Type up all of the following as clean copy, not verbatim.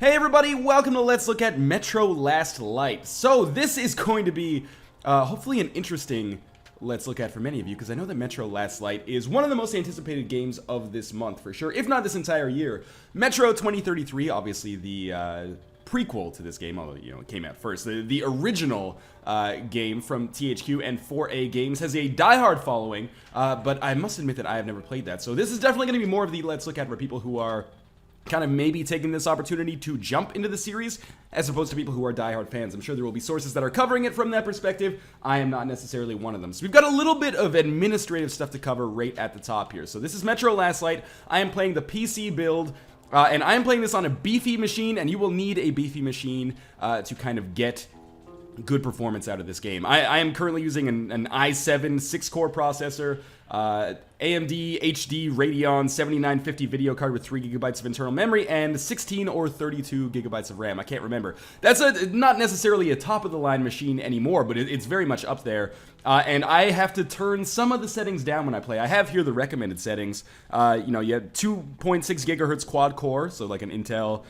Hey everybody, welcome to Let's Look at Metro Last Light. So this is going to be hopefully an interesting Let's Look at for many of you, because I know that Metro Last Light is one of the most anticipated games of this month for sure, if not this entire year. Metro 2033, obviously the prequel to this game, although it came out first. The original game from THQ and 4A Games has a diehard following, but I must admit that I have never played that. So this is definitely going to be more of the Let's Look at for people who are kind of maybe taking this opportunity to jump into the series, as opposed to people who are diehard fans. I'm sure there will be sources that are covering it from that perspective. I am not necessarily one of them. So we've got a little bit of administrative stuff to cover right at the top here. So this is Metro Last Light. I am playing the PC build, and I am playing this on a beefy machine, and you will need a beefy machine to kind of get good performance out of this game. I am currently using an i7 6-core processor, AMD HD Radeon 7950 video card with 3 gigabytes of internal memory and 16 or 32 gigabytes of RAM. I can't remember. That's not necessarily a top-of-the-line machine anymore, but it's very much up there. And I have to turn some of the settings down when I play. I have here the recommended settings. You have 2.6 gigahertz quad core, so like an Intel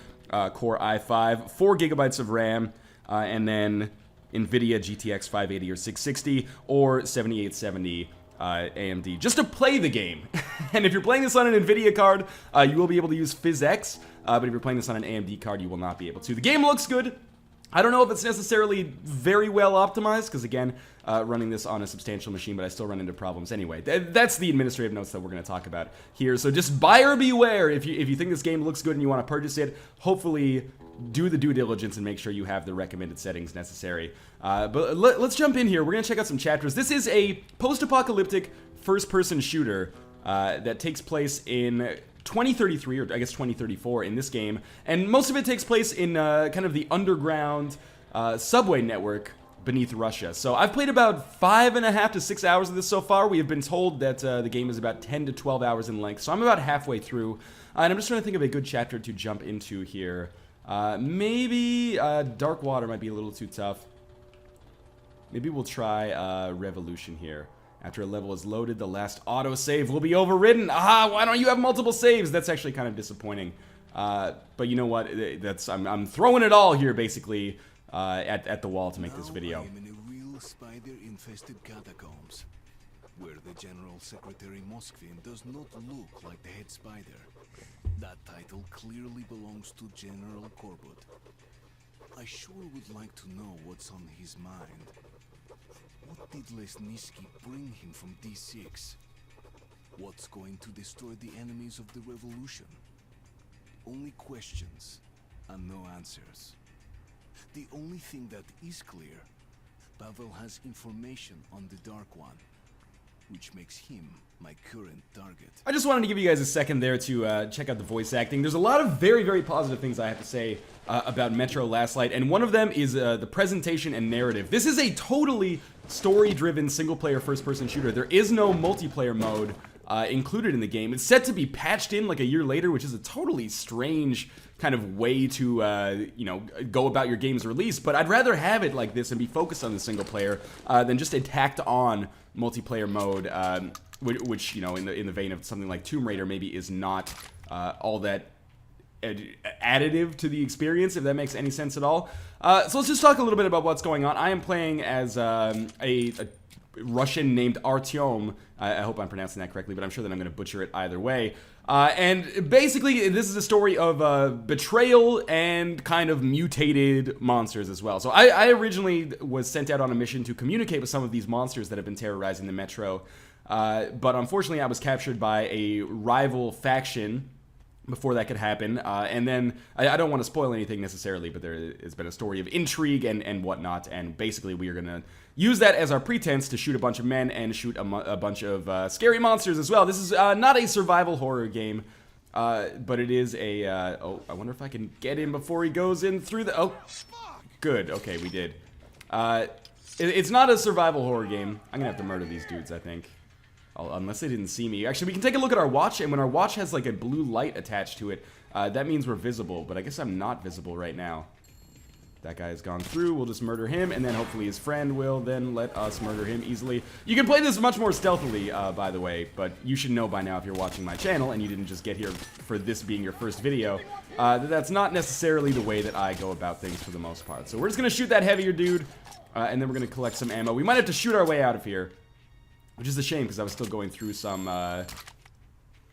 Core i5, 4 gigabytes of RAM, and then NVIDIA GTX 580 or 660 or 7870 AMD, just to play the game. And if you're playing this on an NVIDIA card, you will be able to use PhysX, but if you're playing this on an AMD card, you will not be able to. The game looks good. I don't know if it's necessarily very well optimized, because again, running this on a substantial machine, but I still run into problems anyway. That's the administrative notes that we're going to talk about here. So just buyer beware. If you think this game looks good and you want to purchase it, hopefully do the due diligence and make sure you have the recommended settings necessary. But let's jump in here. We're going to check out some chapters. This is a post-apocalyptic first-person shooter that takes place in 2033, or I guess 2034 in this game, and most of it takes place in kind of the underground subway network beneath Russia. So I've played about 5.5 to 6 hours of this so far. We have been told that the game is about 10 to 12 hours in length, so I'm about halfway through, and I'm just trying to think of a good chapter to jump into here. Maybe Dark Water might be a little too tough. Maybe we'll try Revolution here. After a level is loaded, the last autosave will be overridden. Aha, why don't you have multiple saves? That's actually kind of disappointing. But you know what? I'm throwing it all here, basically, at the wall to make this video. I am in a real spider-infested catacombs, where the General Secretary Moskvin does not look like the head spider. That title clearly belongs to General Korbut. I sure would like to know what's on his mind. What did Lesnitsky bring him from D6? What's going to destroy the enemies of the revolution? Only questions and no answers. The only thing that is clear, Pavel has information on the Dark One, which makes him my current target. I just wanted to give you guys a second there to check out the voice acting. There's a lot of very, very positive things I have to say about Metro Last Light, and one of them is the presentation and narrative. This is a totally story-driven single-player first-person shooter. There is no multiplayer mode included in the game. It's set to be patched in like a year later, which is a totally strange kind of way to go about your game's release, but I'd rather have it like this and be focused on the single player than just a tacked on multiplayer mode, which in the vein of something like Tomb Raider maybe is not all that additive to the experience, if that makes any sense at all. So let's just talk a little bit about what's going on. I am playing as a Russian named Artyom. I hope I'm pronouncing that correctly, but I'm sure that I'm going to butcher it either way. And basically, this is a story of betrayal and kind of mutated monsters as well. So I originally was sent out on a mission to communicate with some of these monsters that have been terrorizing the Metro. But unfortunately, I was captured by a rival faction before that could happen. And then, I don't want to spoil anything necessarily, but there has been a story of intrigue and whatnot. And basically, we are going to use that as our pretense to shoot a bunch of men and shoot a bunch of scary monsters as well. This is not a survival horror game, but it is a... oh, I wonder if I can get him before he goes in through the... Oh, good. Okay, we did. It's not a survival horror game. I'm going to have to murder these dudes, I think. Unless they didn't see me. Actually, we can take a look at our watch, and when our watch has like a blue light attached to it, that means we're visible, but I guess I'm not visible right now. That guy has gone through. We'll just murder him, and then hopefully his friend will then let us murder him easily. You can play this much more stealthily, by the way, but you should know by now if you're watching my channel and you didn't just get here for this being your first video, that that's not necessarily the way that I go about things for the most part. So we're just going to shoot that heavier dude, and then we're going to collect some ammo. We might have to shoot our way out of here, which is a shame because I was still going through some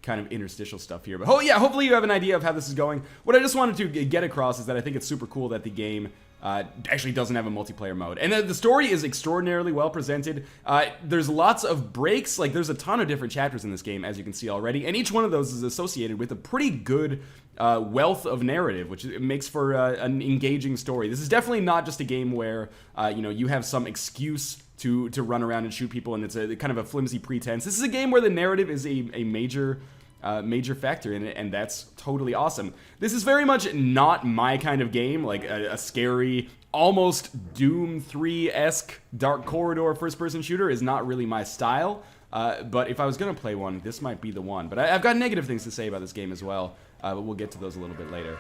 kind of interstitial stuff here. But yeah, hopefully you have an idea of how this is going. What I just wanted to get across is that I think it's super cool that the game actually doesn't have a multiplayer mode. And the story is extraordinarily well presented. There's lots of breaks. Like, there's a ton of different chapters in this game, as you can see already. And each one of those is associated with a pretty good wealth of narrative, which makes for an engaging story. This is definitely not just a game where, you know, you have some excuse to run around and shoot people and it's a kind of a flimsy pretense. This is a game where the narrative is a major factor in it, and that's totally awesome. This is very much not my kind of game, like a scary, almost Doom 3-esque Dark Corridor first-person shooter is not really my style, but if I was going to play one, this might be the one. But I've got negative things to say about this game as well, but we'll get to those a little bit later.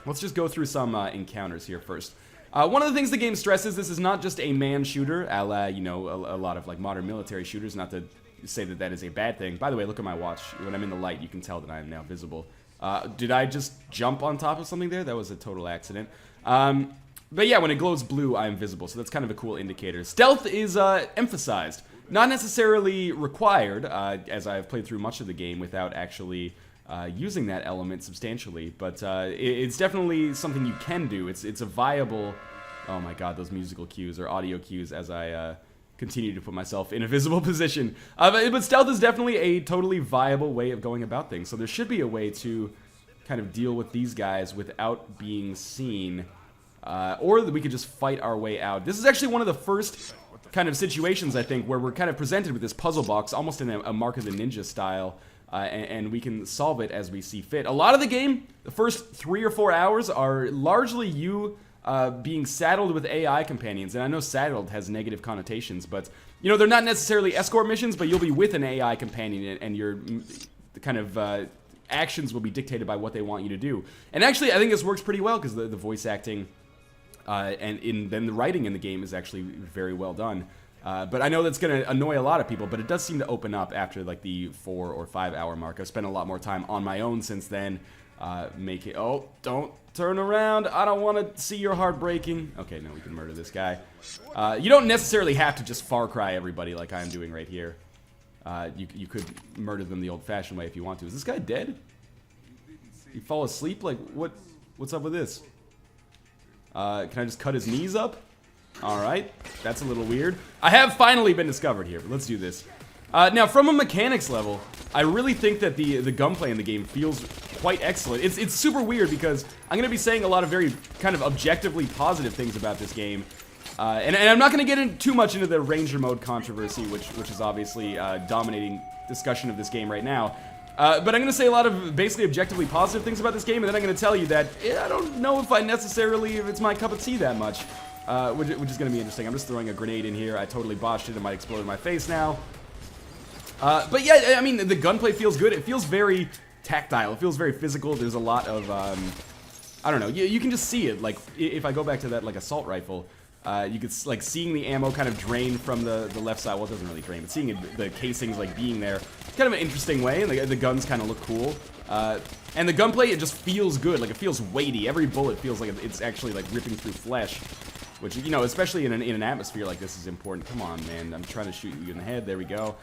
Let's just go through some encounters here first. One of the things the game stresses, this is not just a man shooter, a la, you know, a lot of like modern military shooters, not to say that that is a bad thing. By the way, look at my watch. When I'm in the light, you can tell that I am now visible. Did I just jump on top of something there? That was a total accident. But yeah, when it glows blue, I am visible, so that's kind of a cool indicator. Stealth is emphasized. Not necessarily required, as I've played through much of the game without actually using that element substantially, but it's definitely something you can do. It's a viable... Oh my god, those musical cues, or audio cues, as I continue to put myself in a visible position. But stealth is definitely a totally viable way of going about things, so there should be a way to kind of deal with these guys without being seen, or that we could just fight our way out. This is actually one of the first kind of situations, I think, where we're kind of presented with this puzzle box, almost in a Mark of the Ninja style, and we can solve it as we see fit. A lot of the game, the first 3 or 4 hours, are largely you being saddled with AI companions, and I know saddled has negative connotations, but, you know, they're not necessarily escort missions, but you'll be with an AI companion, and your kind of actions will be dictated by what they want you to do. And actually, I think this works pretty well, because the voice acting and then the writing in the game is actually very well done. But I know that's going to annoy a lot of people, but it does seem to open up after, like, the 4 or 5 hour mark. I've spent a lot more time on my own since then, making... Oh, don't turn around. I don't want to see your heart breaking. Okay, no, we can murder this guy. You don't necessarily have to just Far Cry everybody like I'm doing right here. You could murder them the old-fashioned way if you want to. Is this guy dead? You fall asleep? Like, what's up with this? Can I just cut his knees up? Alright, that's a little weird. I have finally been discovered here, but let's do this. Now, from a mechanics level, I really think that the gunplay in the game feels quite excellent. It's super weird because I'm going to be saying a lot of very kind of objectively positive things about this game. And I'm not going to get too much into the Ranger mode controversy, which is obviously dominating discussion of this game right now. But I'm going to say a lot of basically objectively positive things about this game, and then I'm going to tell you that I don't know if it's my cup of tea that much, which is going to be interesting. I'm just throwing a grenade in here. I totally botched it. It might explode in my face now. But yeah, I mean, the gunplay feels good. It feels very tactile. It feels very physical. There's a lot of, I don't know. You can just see it. Like, if I go back to that, like, assault rifle, you could, like, seeing the ammo kind of drain from the left side. Well, it doesn't really drain, but seeing the casings, like, being there, it's kind of an interesting way, and the guns kind of look cool. And the gunplay, it just feels good. Like, it feels weighty. Every bullet feels like it's actually, like, ripping through flesh, which, you know, especially in an atmosphere like this is important. Come on, man. I'm trying to shoot you in the head. There we go.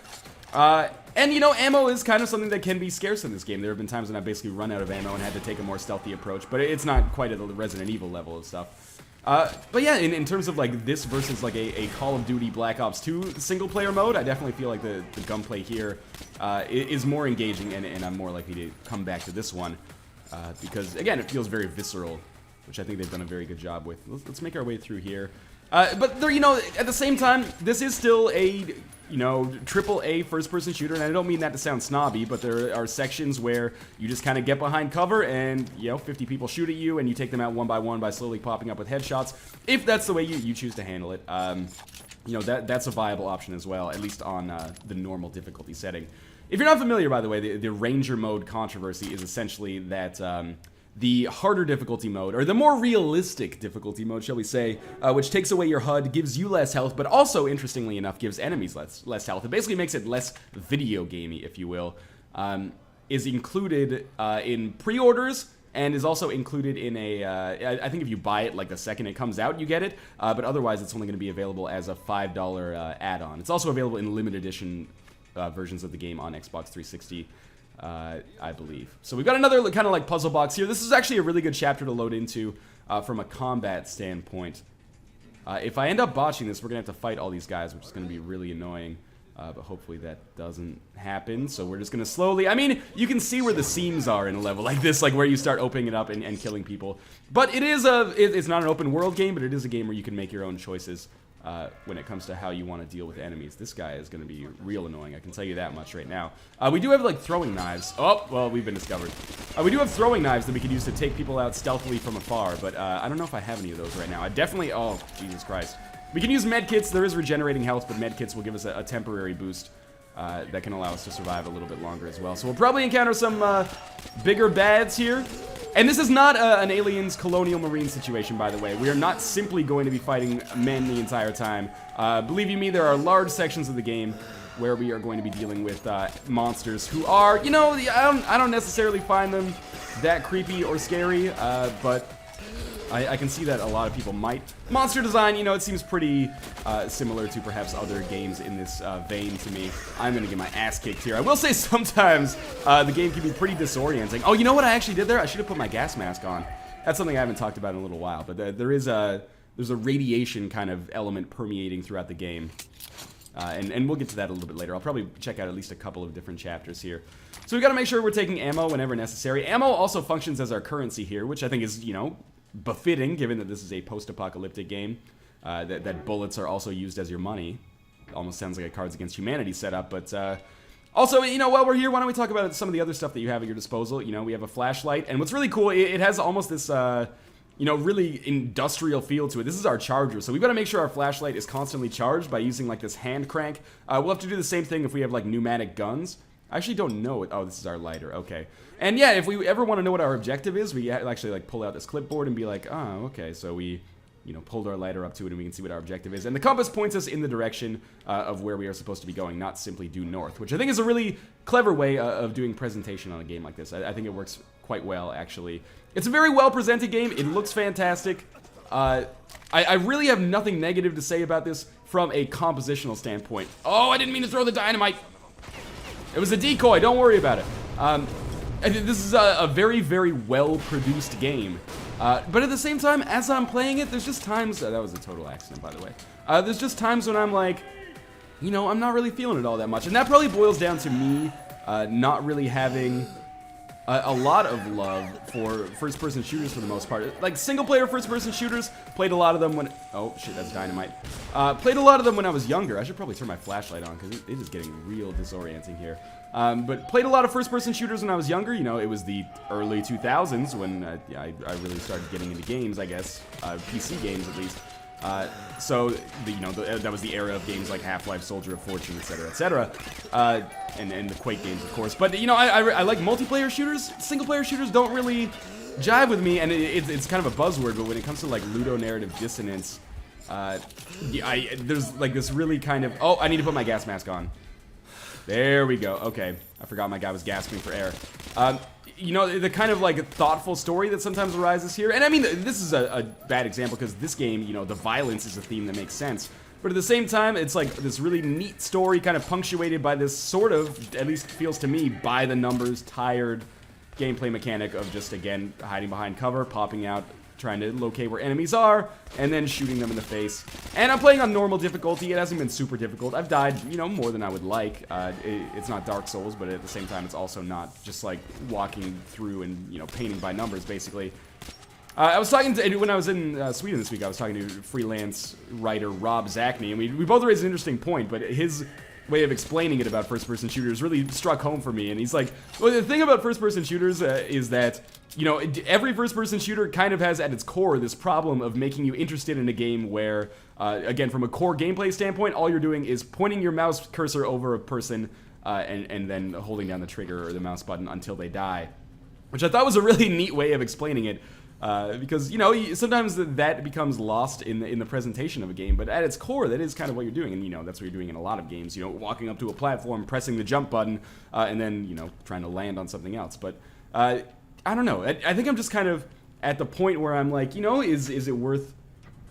And, you know, ammo is kind of something that can be scarce in this game. There have been times when I've basically run out of ammo and had to take a more stealthy approach, but it's not quite at the Resident Evil level of stuff. But yeah, in terms of, like, this versus, like, a Call of Duty Black Ops 2 single-player mode, I definitely feel like the gunplay here is more engaging, and I'm more likely to come back to this one, because, again, it feels very visceral, which I think they've done a very good job with. Let's make our way through here. But, there, you know, at the same time, this is still a... you know, AAA first-person shooter, and I don't mean that to sound snobby, but there are sections where you just kind of get behind cover and, you know, 50 people shoot at you, and you take them out one by slowly popping up with headshots, if that's the way you choose to handle it. You know, that's a viable option as well, at least on the normal difficulty setting. If you're not familiar, by the way, the Ranger mode controversy is essentially that the harder difficulty mode, or the more realistic difficulty mode, shall we say, which takes away your HUD, gives you less health, but also, interestingly enough, gives enemies less health. It basically makes it less video gamey, if you will, is included in pre-orders, and is also included in a, I think if you buy it like the second it comes out, you get it, but otherwise it's only going to be available as a $5 add-on. It's also available in limited edition versions of the game on Xbox 360. I believe. So we've got another kind of like puzzle box here. This is actually a really good chapter to load into from a combat standpoint. If I end up botching this, we're going to have to fight all these guys, which is going to be really annoying. But hopefully that doesn't happen. So we're just going to slowly... I mean, you can see where the seams are in a level like this, like where you start opening it up and killing people. But it is it's not an open world game, but it is a game where you can make your own choices when it comes to how you want to deal with enemies. This guy is going to be real annoying, I can tell you that much right now. We do have, like, throwing knives. Oh, well, we've been discovered. We do have throwing knives that we can use to take people out stealthily from afar, but I don't know if I have any of those right now. I definitely... Oh, Jesus Christ. We can use medkits. There is regenerating health, but medkits will give us a temporary boost that can allow us to survive a little bit longer as well. So we'll probably encounter some bigger bads here. And this is not an Aliens Colonial Marine situation, by the way. We are not simply going to be fighting men the entire time. Believe you me, there are large sections of the game where we are going to be dealing with monsters who are, you know, I don't necessarily find them that creepy or scary, but I can see that a lot of people might. Monster design, you know, it seems pretty similar to perhaps other games in this vein to me. I'm going to get my ass kicked here. I will say sometimes the game can be pretty disorienting. Oh, you know what I actually did there? I should have put my gas mask on. That's something I haven't talked about in a little while, but there's a radiation kind of element permeating throughout the game. And we'll get to that a little bit later. I'll probably check out at least a couple of different chapters here. So we've got to make sure we're taking ammo whenever necessary. Ammo also functions as our currency here, which I think is, you know, befitting, given that this is a post-apocalyptic game, that bullets are also used as your money. Almost sounds like a Cards Against Humanity setup, but also, you know, while we're here, why don't we talk about some of the other stuff that you have at your disposal. You know, we have a flashlight, and what's really cool, it has almost this, you know, really industrial feel to it. This is our charger, so we've got to make sure our flashlight is constantly charged by using, like, this hand crank. We'll have to do the same thing if we have, like, pneumatic guns. I actually don't know it. Oh, this is our lighter. Okay. And yeah, if we ever want to know what our objective is, we actually, like, pull out this clipboard and be like, oh, okay, so we, you know, pulled our lighter up to it and we can see what our objective is. And the compass points us in the direction of where we are supposed to be going, not simply due north, which I think is a really clever way of doing presentation on a game like this. I think it works quite well, actually. It's a very well-presented game. It looks fantastic. I really have nothing negative to say about this from a compositional standpoint. Oh, I didn't mean to throw the dynamite. It was a decoy. Don't worry about it. This is a very, very well-produced game. But at the same time, as I'm playing it, there's just times... that was a total accident, by the way. There's just times when I'm like, you know, I'm not really feeling it all that much. And that probably boils down to me not really having a lot of love for first-person shooters for the most part. Like, single-player first-person shooters, played a lot of them when... Oh, shit, that's dynamite. Played a lot of them when I was younger. I should probably turn my flashlight on, because it is getting real disorienting here. But played a lot of first-person shooters when I was younger. You know, it was the early 2000s when I really started getting into games, I guess. PC games, at least. So, you know, that was the era of games like Half-Life, Soldier of Fortune, etc., etc. And the Quake games, of course. But, you know, I like multiplayer shooters. Single-player shooters don't really jive with me, and it's kind of a buzzword, but when it comes to, like, ludonarrative dissonance, there's, like, this really kind of... Oh, I need to put my gas mask on. There we go. Okay. I forgot my guy was gasping for air. You know, the kind of, like, thoughtful story that sometimes arises here. And, I mean, this is a bad example because this game, you know, the violence is a theme that makes sense. But at the same time, it's, like, this really neat story kind of punctuated by this sort of, at least feels to me, by-the-numbers, tired gameplay mechanic of just, again, hiding behind cover, popping out, trying to locate where enemies are, and then shooting them in the face. And I'm playing on normal difficulty. It hasn't been super difficult. I've died, you know, more than I would like. It's not Dark Souls, but at the same time, it's also not just, like, walking through and, you know, painting by numbers, basically. I was talking to, when I was in Sweden this week, I was talking to freelance writer Rob Zachney, and we both raised an interesting point, but his way of explaining it about first-person shooters really struck home for me. And he's like, well, the thing about first-person shooters is that, you know, every first-person shooter kind of has at its core this problem of making you interested in a game where, again, from a core gameplay standpoint, all you're doing is pointing your mouse cursor over a person and then holding down the trigger or the mouse button until they die. which I thought was a really neat way of explaining it. Because, you know, sometimes that becomes lost in the presentation of a game, but at its core, that is kind of what you're doing, and, you know, that's what you're doing in a lot of games, you know, walking up to a platform, pressing the jump button, and then, you know, trying to land on something else. But, I don't know, I think I'm just kind of at the point where I'm like, you know, is it worth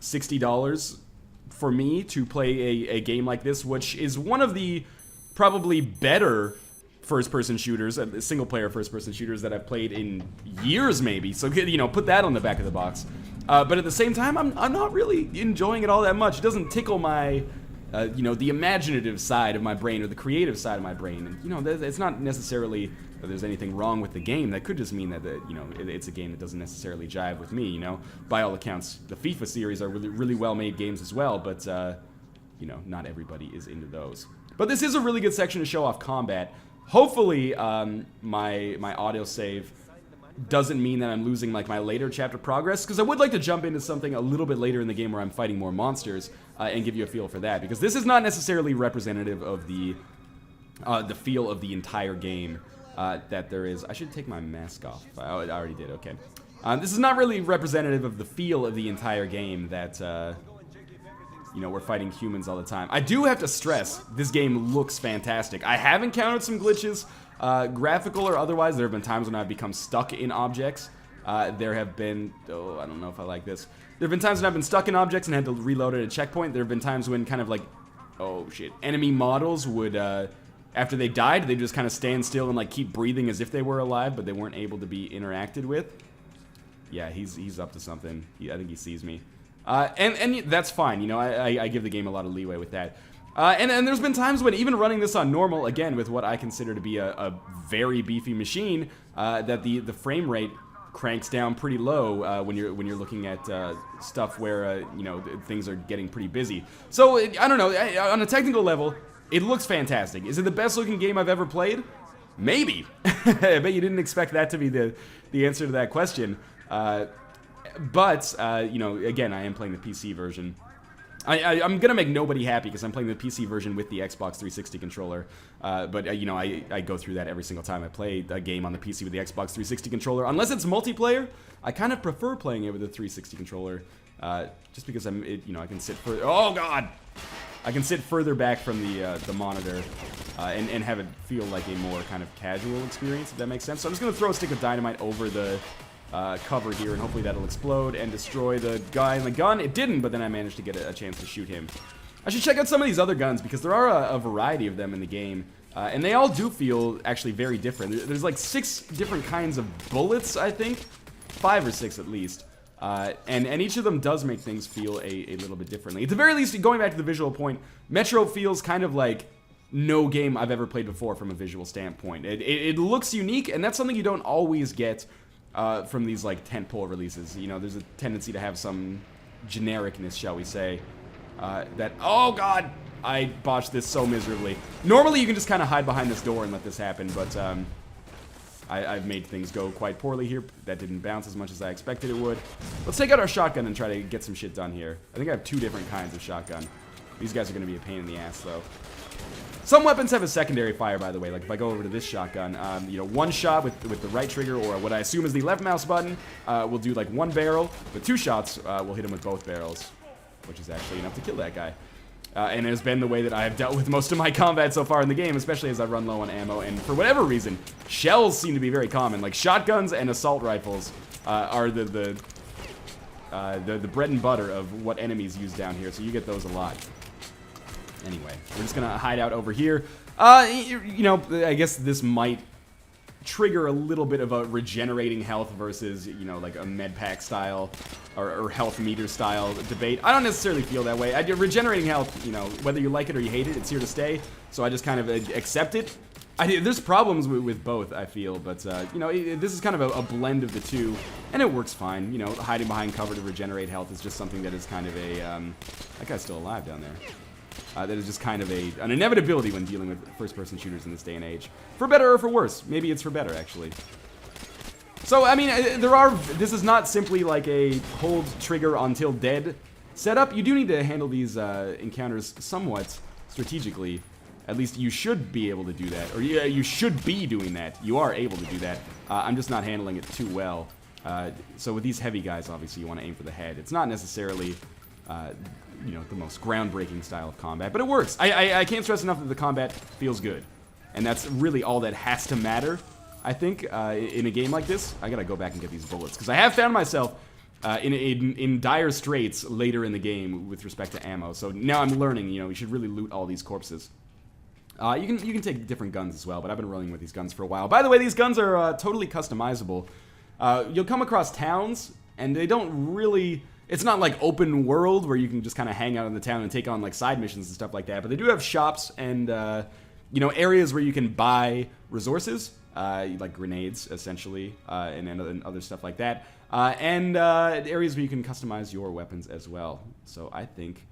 $60 for me to play a game like this, which is one of the probably better first-person shooters, single-player first-person shooters that I've played in years, maybe. So, you know, put that on the back of the box. But at the same time, I'm not really enjoying it all that much. It doesn't tickle my, you know, the imaginative side of my brain or the creative side of my brain. And, you know, it's not necessarily that there's anything wrong with the game. That could just mean that, you know, it's a game that doesn't necessarily jive with me, you know. By all accounts, the FIFA series are really, really well-made games as well, but, you know, not everybody is into those. But this is a really good section to show off combat. Hopefully, my autosave doesn't mean that I'm losing like my later chapter progress, because I would like to jump into something a little bit later in the game where I'm fighting more monsters and give you a feel for that, because this is not necessarily representative of the feel of the entire game that there is. I should take my mask off. I already did. Okay. This is not really representative of the feel of the entire game that. You know, we're fighting humans all the time. I do have to stress, this game looks fantastic. I have encountered some glitches, graphical or otherwise. There have been times when I've become stuck in objects. There have been, oh, I don't know if I like this. There have been times when I've been stuck in objects and had to reload at a checkpoint. There have been times when kind of like, oh shit, enemy models would, after they died, they'd just kind of stand still and like keep breathing as if they were alive, but they weren't able to be interacted with. Yeah, he's up to something. I think he sees me. And that's fine, you know, I give the game a lot of leeway with that. And there's been times when even running this on normal, again, with what I consider to be a very beefy machine, that the frame rate cranks down pretty low when you're looking at stuff where, you know, things are getting pretty busy. So, I don't know, on a technical level, it looks fantastic. Is it the best looking game I've ever played? Maybe. I bet you didn't expect that to be the answer to that question. But, you know, again, I am playing the PC version. I'm going to make nobody happy because I'm playing the PC version with the Xbox 360 controller. But, you know, I go through that every single time I play a game on the PC with the Xbox 360 controller. Unless it's multiplayer, I kind of prefer playing it with the 360 controller. Just because you know, I can sit further... Oh, God! I can sit further back from the monitor and have it feel like a more kind of casual experience, if that makes sense. So I'm just going to throw a stick of dynamite over the... cover here, and hopefully that'll explode and destroy the guy in the gun. It didn't, but then I managed to get a chance to shoot him. I should check out some of these other guns, because there are a variety of them in the game, and they all do feel actually very different. There's like 6 different kinds of bullets, I think. 5 or 6 at least. And each of them does make things feel a little bit differently. At the very least, going back to the visual point, Metro feels kind of like no game I've ever played before from a visual standpoint. It looks unique, and that's something you don't always get from these like tentpole releases. You know, there's a tendency to have some genericness, shall we say, that, oh god, I botched this so miserably. Normally you can just kind of hide behind this door and let this happen, but I've made things go quite poorly here. That didn't bounce as much as I expected it would. Let's take out our shotgun and try to get some shit done here. I think I have 2 different kinds of shotgun. These guys are going to be a pain in the ass, though. Some weapons have a secondary fire, by the way. Like if I go over to this shotgun, you know, 1 shot with the right trigger, or what I assume is the left mouse button, will do like 1 barrel, but 2 shots will hit him with both barrels, which is actually enough to kill that guy. And it has been the way that I have dealt with most of my combat so far in the game, especially as I run low on ammo. And for whatever reason, shells seem to be very common. Like shotguns and assault rifles are the bread and butter of what enemies use down here, so you get those a lot. Anyway, we're just gonna hide out over here. You know, I guess this might trigger a little bit of a regenerating health versus, you know, like a med pack style or health meter style debate. I don't necessarily feel that way. Regenerating health, you know, whether you like it or you hate it, it's here to stay. So I just kind of accept it. There's problems with both, I feel, but, you know, this is kind of a blend of the two, and it works fine. You know, hiding behind cover to regenerate health is just something that is kind of a, that guy's still alive down there. That is just kind of an inevitability when dealing with first-person shooters in this day and age. For better or for worse. Maybe it's for better, actually. So, I mean, this is not simply like a hold trigger until dead setup. You do need to handle these encounters somewhat strategically. At least you should be able to do that. Or yeah, you should be doing that. You are able to do that. I'm just not handling it too well. So with these heavy guys, obviously, you want to aim for the head. It's not necessarily, you know, the most groundbreaking style of combat, but it works. I can't stress enough that the combat feels good. And that's really all that has to matter, I think, in a game like this. I gotta go back and get these bullets, because I have found myself in dire straits later in the game with respect to ammo. So now I'm learning, you know, you should really loot all these corpses. You can take different guns as well, but I've been running with these guns for a while. By the way, these guns are totally customizable. You'll come across towns, and they don't really... It's not like open world where you can just kind of hang out in the town and take on like side missions and stuff like that. But they do have shops and you know, areas where you can buy resources, like grenades essentially, and other stuff like that, and areas where you can customize your weapons as well. So I think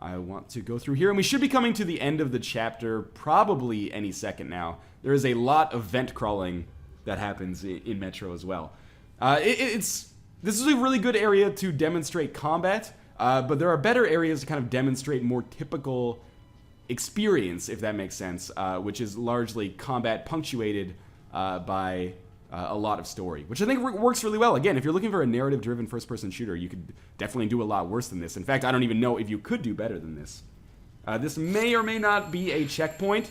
I want to go through here, and we should be coming to the end of the chapter probably any second now. There is a lot of vent crawling that happens in Metro as well. This is a really good area to demonstrate combat, but there are better areas to kind of demonstrate more typical experience, if that makes sense, which is largely combat punctuated by a lot of story, which I think works really well. Again, if you're looking for a narrative-driven first-person shooter, you could definitely do a lot worse than this. In fact, I don't even know if you could do better than this. This may or may not be a checkpoint.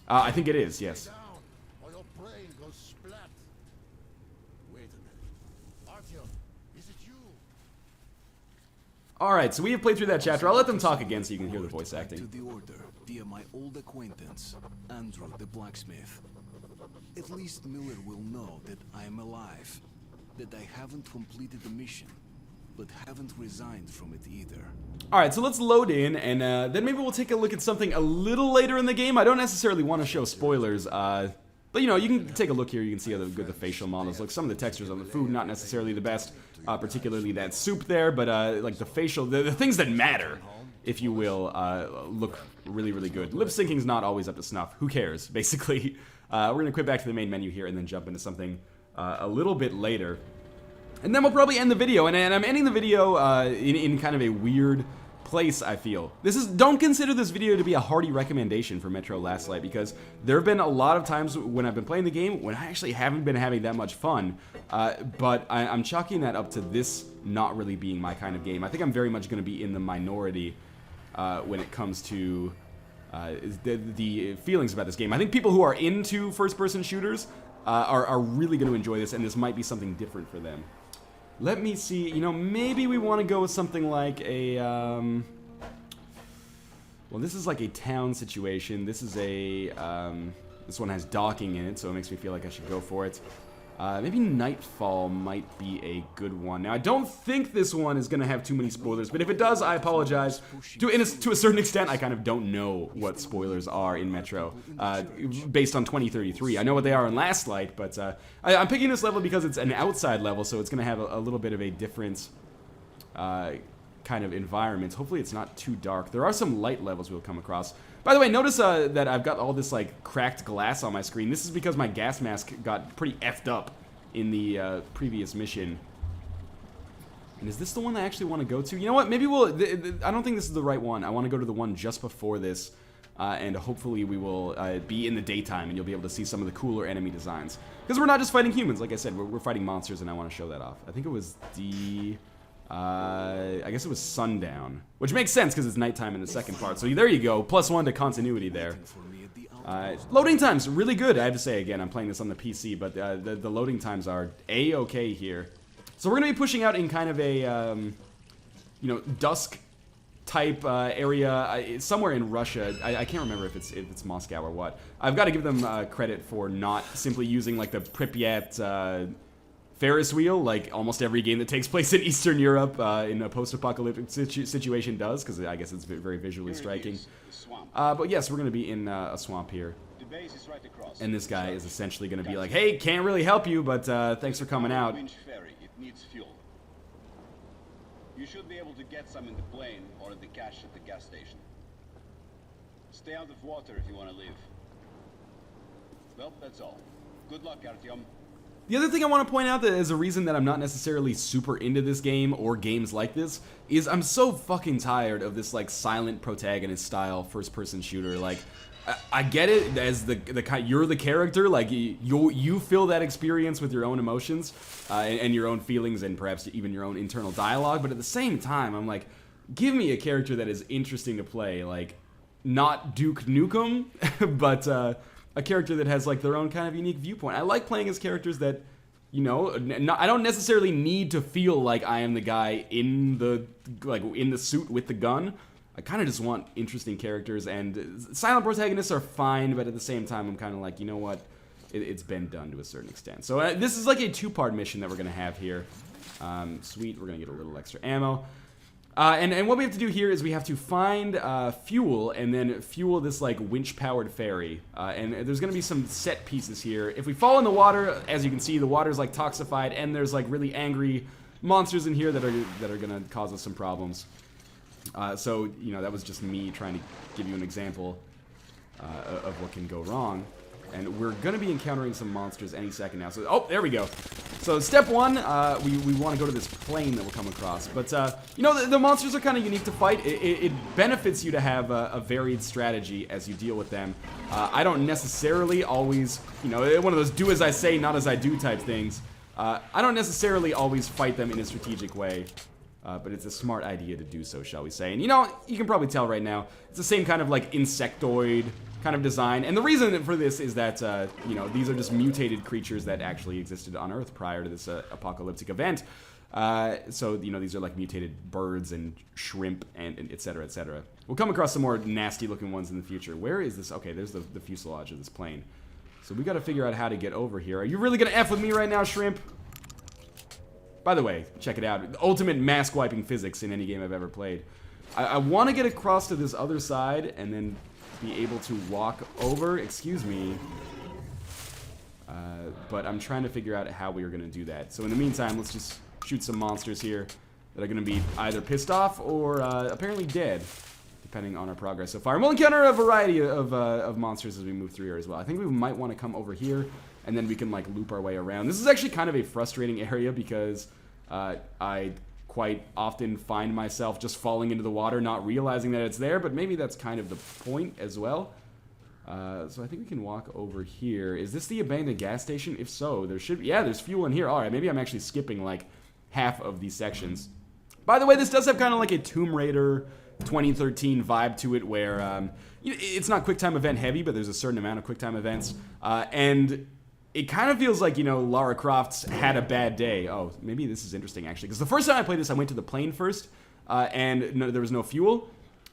I think it is, yes. Alright, so we have played through that chapter. I'll let them talk again so you can hear the voice acting. To the order via my old acquaintance, Andrew the blacksmith. At least Miller will know that I am alive, that I haven't completed the mission, but haven't resigned from it either. Alright, so let's load in, and then maybe we'll take a look at something a little later in the game. I don't necessarily want to show spoilers, but, you know, you can take a look here. You can see how good the facial models look. Some of the textures on the food, not necessarily the best, particularly that soup there, but, like, the facial, the things that matter, if you will, look really, really good. Lip syncing's not always up to snuff. Who cares, basically? We're going to quit back to the main menu here and then jump into something a little bit later. And then we'll probably end the video, and I'm ending the video in kind of a weird place, I feel. Don't consider this video to be a hearty recommendation for Metro Last Light, because there have been a lot of times when I've been playing the game when I actually haven't been having that much fun, but I'm chalking that up to this not really being my kind of game. I think I'm very much going to be in the minority when it comes to the feelings about this game. I think people who are into first-person shooters are really going to enjoy this, and this might be something different for them. Let me see, you know, maybe we want to go with something like a, well, this is like a town situation. This is a, this one has docking in it, so it makes me feel like I should go for it. Maybe Nightfall might be a good one. Now, I don't think this one is going to have too many spoilers, but if it does, I apologize. To a certain extent, I kind of don't know what spoilers are in Metro, based on 2033. I know what they are in Last Light, but I'm picking this level because it's an outside level, so it's going to have a little bit of a different kind of environment. Hopefully it's not too dark. There are some light levels we'll come across. By the way, notice that I've got all this like cracked glass on my screen. This is because my gas mask got pretty effed up in the previous mission. And is this the one I actually want to go to? You know what? Maybe we'll... I don't think this is the right one. I want to go to the one just before this. And hopefully we will be in the daytime and you'll be able to see some of the cooler enemy designs. Because we're not just fighting humans. Like I said, we're fighting monsters, and I want to show that off. I think it was the... I guess it was sundown, which makes sense because it's nighttime in the second part. So there you go, +1 to continuity there. Loading times really good, I have to say. Again, I'm playing this on the PC, but the loading times are a-okay here. So we're gonna be pushing out in kind of a you know, dusk type area somewhere in Russia. I can't remember if it's Moscow or what. I've got to give them credit for not simply using like the Pripyat Ferris wheel, like almost every game that takes place in Eastern Europe in a post-apocalyptic situation does, because I guess it's very visually striking. But yes, we're going to be in a swamp here. And this guy is essentially going to be like, hey, can't really help you, but thanks for coming out. It needs fuel. You should be able to get some in the plane or in the cache at the gas station. Stay out of water if you want to live. Well, that's all. Good luck, Artyom. The other thing I want to point out that is a reason that I'm not necessarily super into this game or games like this is I'm so fucking tired of this like silent protagonist style first-person shooter. Like, I get it as the you're the character, like you feel that experience with your own emotions and your own feelings and perhaps even your own internal dialogue. But at the same time, I'm like, give me a character that is interesting to play, like not Duke Nukem, but a character that has like their own kind of unique viewpoint. I like playing as characters that, you know, I don't necessarily need to feel like I am the guy in the suit with the gun. I kind of just want interesting characters, and silent protagonists are fine, but at the same time, I'm kind of like, you know what? It's been done to a certain extent. So this is like a two-part mission that we're going to have here. Sweet, we're going to get a little extra ammo. And what we have to do here is we have to find fuel and then fuel this like winch-powered ferry. And there's going to be some set pieces here. If we fall in the water, as you can see, the water's like toxified, and there's like really angry monsters in here that are going to cause us some problems. So, you know, that was just me trying to give you an example of what can go wrong. And we're going to be encountering some monsters any second now. So, oh, there we go. So, step one, we want to go to this plane that we'll come across. But, you know, the monsters are kind of unique to fight. It benefits you to have a varied strategy as you deal with them. I don't necessarily always, you know, one of those do as I say, not as I do type things. I don't necessarily always fight them in a strategic way. But it's a smart idea to do so, shall we say. And, you know, you can probably tell right now, it's the same kind of, like, insectoid kind of design. And the reason for this is that, you know, these are just mutated creatures that actually existed on Earth prior to this apocalyptic event. So, you know, these are, like, mutated birds and shrimp and et cetera, et cetera. We'll come across some more nasty-looking ones in the future. Where is this? Okay, there's the fuselage of this plane. So we got to figure out how to get over here. Are you really going to F with me right now, shrimp? By the way, check it out. Ultimate mask-wiping physics in any game I've ever played. I want to get across to this other side and then be able to walk over. Excuse me. But I'm trying to figure out how we are going to do that. So in the meantime, let's just shoot some monsters here that are going to be either pissed off or apparently dead, depending on our progress so far. And we'll encounter a variety of monsters as we move through here as well. I think we might want to come over here, and then we can, like, loop our way around. This is actually kind of a frustrating area because I quite often find myself just falling into the water, not realizing that it's there, but maybe that's kind of the point as well. So I think we can walk over here. Is this the abandoned gas station? If so, there should be... Yeah, there's fuel in here. All right, maybe I'm actually skipping, like, half of these sections. By the way, this does have kind of like a Tomb Raider 2013 vibe to it where it's not QuickTime event heavy, but there's a certain amount of QuickTime events. And it kind of feels like, you know, Lara Croft's had a bad day. Oh, maybe this is interesting, actually. Because the first time I played this, I went to the plane first, and there was no fuel.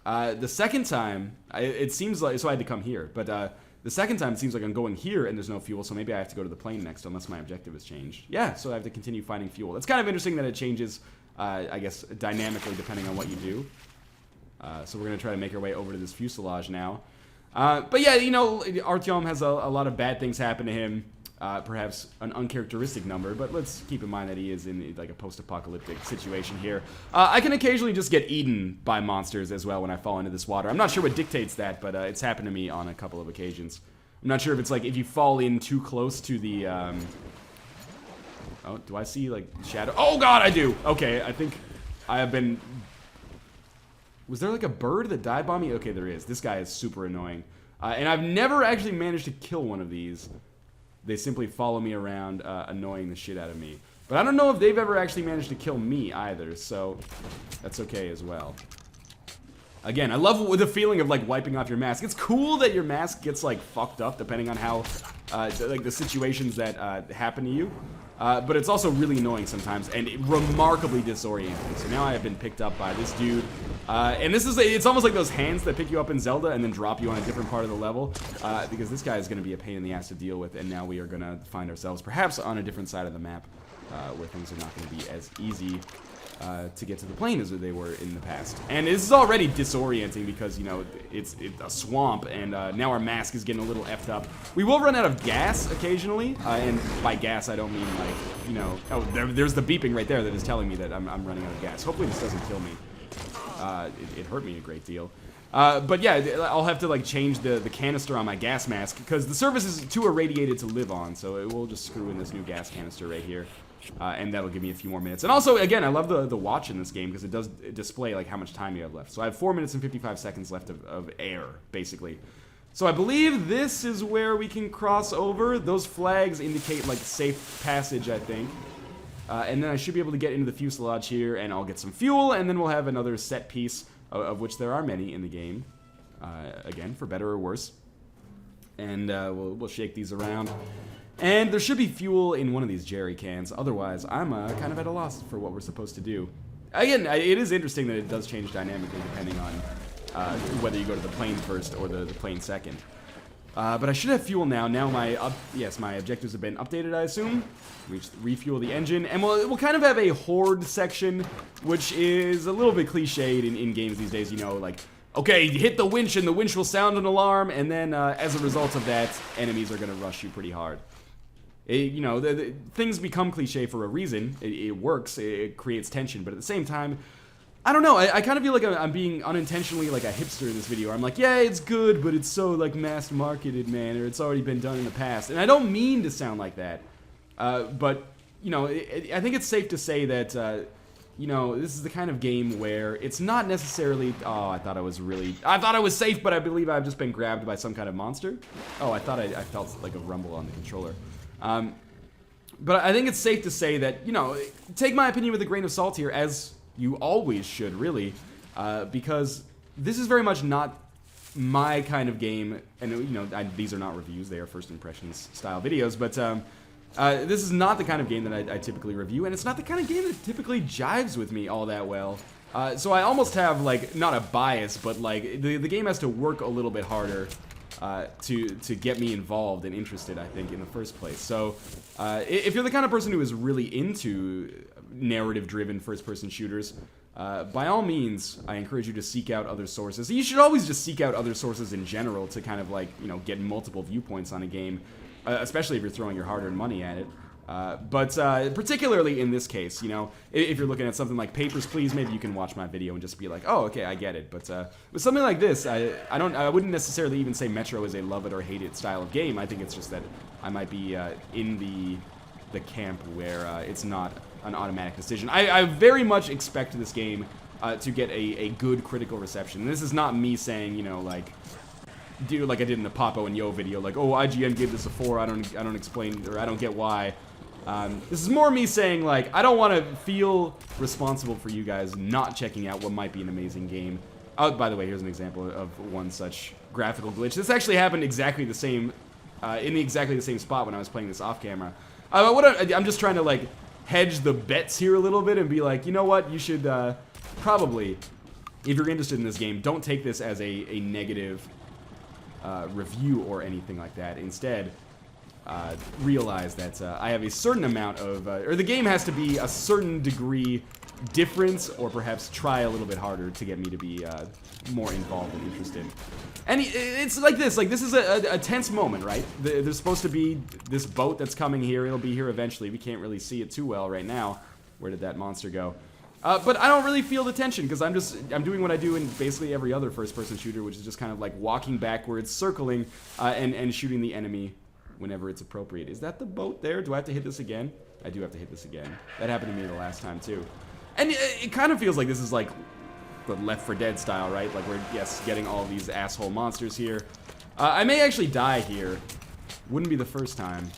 The second time, it seems like... So I had to come here. But the second time, it seems like I'm going here, and there's no fuel, so maybe I have to go to the plane next, unless my objective has changed. Yeah, so I have to continue finding fuel. It's kind of interesting that it changes, I guess, dynamically, depending on what you do. So we're going to try to make our way over to this fuselage now. But yeah, you know, Artyom has a lot of bad things happen to him. Perhaps an uncharacteristic number, but let's keep in mind that he is in like a post-apocalyptic situation here. I can occasionally just get eaten by monsters as well when I fall into this water. I'm not sure what dictates that, but it's happened to me on a couple of occasions. I'm not sure if it's like if you fall in too close to the... Oh, do I see like shadow? Oh god, I do! Okay, I think I have been... Was there like a bird that died by me? Okay, there is. This guy is super annoying. And I've never actually managed to kill one of these. They simply follow me around, annoying the shit out of me. But I don't know if they've ever actually managed to kill me either, so that's okay as well. Again, I love the feeling of, like, wiping off your mask. It's cool that your mask gets, like, fucked up depending on how, like, the situations that happen to you. But it's also really annoying sometimes and remarkably disorienting. So now I have been picked up by this dude. And this is, it's almost like those hands that pick you up in Zelda and then drop you on a different part of the level. Because this guy is going to be a pain in the ass to deal with. And now we are going to find ourselves perhaps on a different side of the map. Where things are not going to be as easy to get to the plane as they were in the past. And this is already disorienting because, you know, it's a swamp, and now our mask is getting a little effed up. We will run out of gas occasionally, and by gas I don't mean, like, you know... Oh, there's the beeping right there that is telling me that I'm running out of gas. Hopefully this doesn't kill me. It hurt me a great deal. But yeah, I'll have to, like, change the canister on my gas mask because the surface is too irradiated to live on, so it will just screw in this new gas canister right here. And that'll give me a few more minutes. And also, again, I love the watch in this game because it does display like how much time you have left. So I have 4 minutes and 55 seconds left of air, basically. So I believe this is where we can cross over. Those flags indicate like safe passage, I think. And then I should be able to get into the fuselage here, and I'll get some fuel, and then we'll have another set piece, of which there are many in the game. Again, for better or worse. And we'll shake these around. And there should be fuel in one of these jerry cans. Otherwise, I'm kind of at a loss for what we're supposed to do. Again, it is interesting that it does change dynamically depending on whether you go to the plane first or the plane second. But I should have fuel now. Now my objectives have been updated, I assume. Refuel the engine, and we'll kind of have a horde section, which is a little bit cliched in games these days. You know, like, okay, hit the winch and the winch will sound an alarm, and then as a result of that, enemies are going to rush you pretty hard. You know, things become cliche for a reason. It works. It creates tension, but at the same time, I don't know, I kind of feel like I'm being unintentionally like a hipster in this video. I'm like, yeah, it's good, but it's so like mass marketed, man, or it's already been done in the past. And I don't mean to sound like that, but, you know, I think it's safe to say that, you know, this is the kind of game where it's not necessarily, oh, I thought I was safe, but I believe I've just been grabbed by some kind of monster. Oh, I thought I felt like a rumble on the controller. But I think it's safe to say that, you know, take my opinion with a grain of salt here, as you always should, really, because this is very much not my kind of game, and, you know, these are not reviews, they are first impressions style videos, but this is not the kind of game that I typically review, and it's not the kind of game that typically jives with me all that well. So I almost have, like, not a bias, but, like, the game has to work a little bit harder to get me involved and interested, I think, in the first place. So if you're the kind of person who is really into narrative-driven first-person shooters, by all means, I encourage you to seek out other sources. You should always just seek out other sources in general to kind of, like, you know, get multiple viewpoints on a game, especially if you're throwing your hard-earned money at it. But particularly in this case, you know, if you're looking at something like Papers, Please, maybe you can watch my video and just be like, oh, okay, I get it. But with something like this, I wouldn't necessarily even say Metro is a love it or hate it style of game. I think it's just that I might be in the camp where it's not an automatic decision. I very much expect this game to get a good critical reception. And this is not me saying, you know, like, do like I did in the Papo and Yo video, like, oh, IGN gave this a 4, I don't explain, or I don't get why. This is more me saying, like, I don't want to feel responsible for you guys not checking out what might be an amazing game. Oh, by the way, here's an example of one such graphical glitch. This actually happened exactly the same, in exactly the same spot when I was playing this off camera. I'm just trying to, like, hedge the bets here a little bit and be like, you know what, you should probably, if you're interested in this game, don't take this as a negative review or anything like that. Instead, realize that I have a certain amount of, or the game has to be a certain degree difference, or perhaps try a little bit harder to get me to be more involved and interested. And it's like this is a tense moment, right? There's supposed to be this boat that's coming here. It'll be here eventually. We can't really see it too well right now. Where did that monster go? But I don't really feel the tension, because I'm doing what I do in basically every other first-person shooter, which is just kind of like walking backwards, circling, and shooting the enemy whenever it's appropriate. Is that the boat there? Do I have to hit this again? I do have to hit this again. That happened to me the last time, too. And it kind of feels like this is like the Left 4 Dead style, right? Like we're, yes, getting all these asshole monsters here. I may actually die here. Wouldn't be the first time.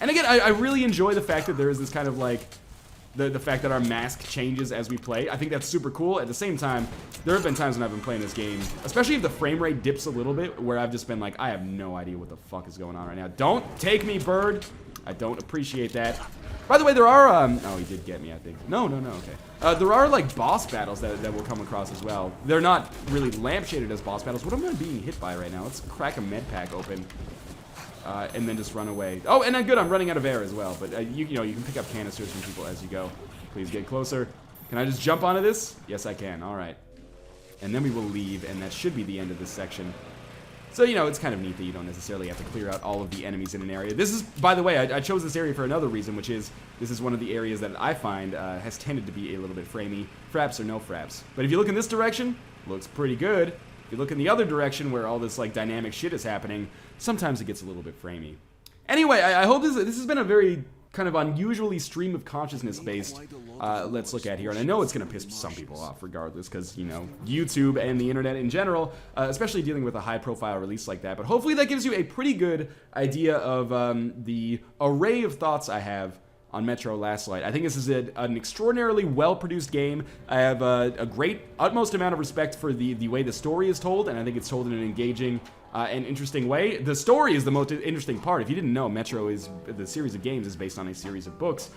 And again, I really enjoy the fact that there is this kind of like, the fact that our mask changes as we play. I think that's super cool. At the same time, there have been times when I've been playing this game, especially if the frame rate dips a little bit, where I've just been like, I have no idea what the fuck is going on right now. Don't take me, bird. I don't appreciate that. By the way, there are, oh, he did get me, I think. No, okay. There are, like, boss battles that we'll come across as well. They're not really lampshaded as boss battles. What am I being hit by right now? Let's crack a med pack open. And then just run away. Oh, and good, I'm running out of air as well. But, you know, you can pick up canisters from people as you go. Please get closer. Can I just jump onto this? Yes, I can. All right. And then we will leave, and that should be the end of this section. So, you know, it's kind of neat that you don't necessarily have to clear out all of the enemies in an area. This is, by the way, I chose this area for another reason, which is this is one of the areas that I find has tended to be a little bit framey, fraps or no fraps. But if you look in this direction, looks pretty good. If you look in the other direction where all this, like, dynamic shit is happening, sometimes it gets a little bit framey. Anyway, I hope this has been a very kind of unusually stream of consciousness based let's look at here. And I know it's going to piss some people off regardless because, you know, YouTube and the internet in general, especially dealing with a high profile release like that. But hopefully that gives you a pretty good idea of the array of thoughts I have on Metro Last Light. I think this is an extraordinarily well-produced game. I have a great, utmost amount of respect for the way the story is told, and I think it's told in an engaging and interesting way. The story is the most interesting part. If you didn't know, Metro is, the series of games is based on a series of books.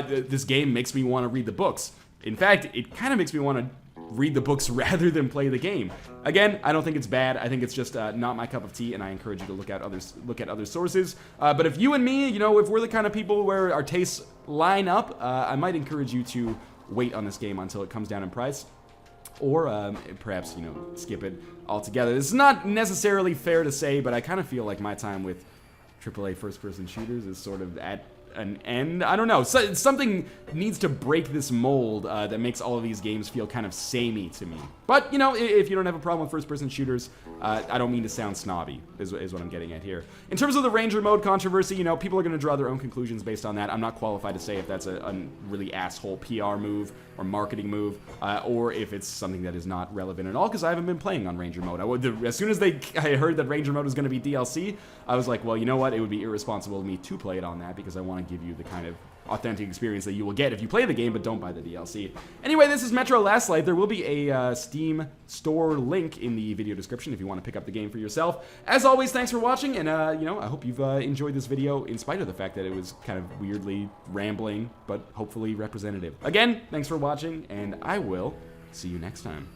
This game makes me want to read the books. In fact, it kind of makes me want to read the books rather than play the game. Again, I don't think it's bad. I think it's just not my cup of tea, and I encourage you to look at other sources. But if you and me, you know, if we're the kind of people where our tastes line up, I might encourage you to wait on this game until it comes down in price. Or perhaps, you know, skip it altogether. This is not necessarily fair to say, but I kind of feel like my time with AAA first-person shooters is sort of at an end. I don't know. Something needs to break this mold that makes all of these games feel kind of samey to me. But, you know, if you don't have a problem with first-person shooters, I don't mean to sound snobby, is what I'm getting at here. In terms of the Ranger mode controversy, you know, people are going to draw their own conclusions based on that. I'm not qualified to say if that's a really asshole PR move or marketing move, or if it's something that is not relevant at all, because I haven't been playing on Ranger mode. As soon as I heard that Ranger mode was going to be DLC, I was like, well, you know what? It would be irresponsible of me to play it on that, because I want to give you the kind of authentic experience that you will get if you play the game but don't buy the DLC. Anyway, this is Metro Last Light. There will be a Steam store link in the video description if you want to pick up the game for yourself. As always, thanks for watching, and you know, I hope you've enjoyed this video in spite of the fact that it was kind of weirdly rambling, but hopefully representative. Again, thanks for watching, and I will see you next time.